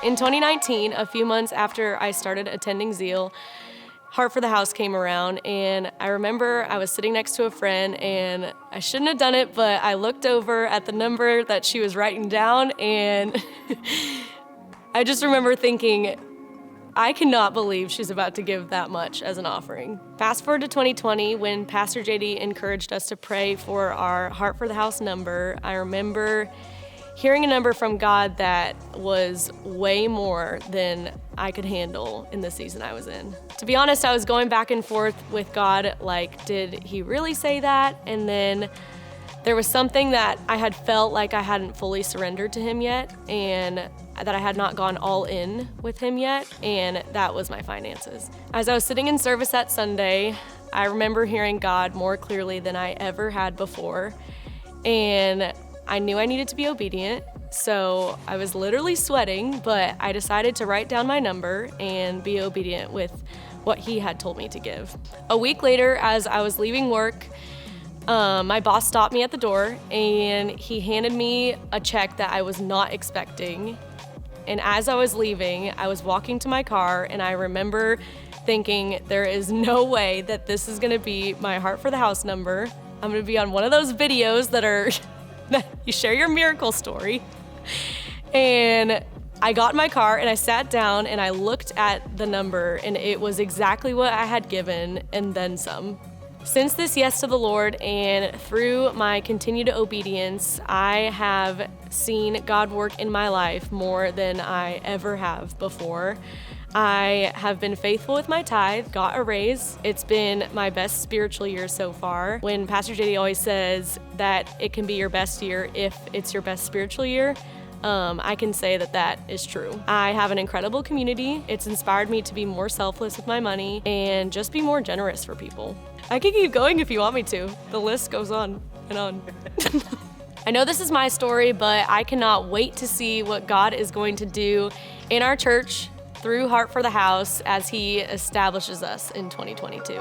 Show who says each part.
Speaker 1: In 2019, a few months after I started attending Zeal, Heart for the House came around, and I remember I was sitting next to a friend, and I shouldn't have done it, but I looked over at the number that she was writing down, and I just remember thinking, I cannot believe she's about to give that much as an offering. Fast forward to 2020, when Pastor JD encouraged us to pray for our Heart for the House number. I remember hearing a number from God that was way more than I could handle in the season I was in. To be honest, I was going back and forth with God, like, did he really say that? And then there was something that I had felt like I hadn't fully surrendered to him yet, and that I had not gone all in with him yet, and that was my finances. As I was sitting in service that Sunday, I remember hearing God more clearly than I ever had before, and I knew I needed to be obedient, so I was literally sweating, but I decided to write down my number and be obedient with what he had told me to give. A week later, as I was leaving work, my boss stopped me at the door, and he handed me a check that I was not expecting. And as I was leaving, I was walking to my car, and I remember thinking, there is no way that this is gonna be my Heart for the House number. I'm gonna be on one of those videos that are, you share your miracle story. And I got in my car, and I sat down, and I looked at the number, and it was exactly what I had given, and then some. Since this yes to the Lord and through my continued obedience, I have seen God work in my life more than I ever have before. I have been faithful with my tithe, got a raise. It's been my best spiritual year so far. When Pastor JD always says that it can be your best year if it's your best spiritual year, I can say that that is true. I have an incredible community. It's inspired me to be more selfless with my money and just be more generous for people. I can keep going if you want me to. The list goes on and on. I know this is my story, but I cannot wait to see what God is going to do in our church through Heart for the House as he establishes us in 2022.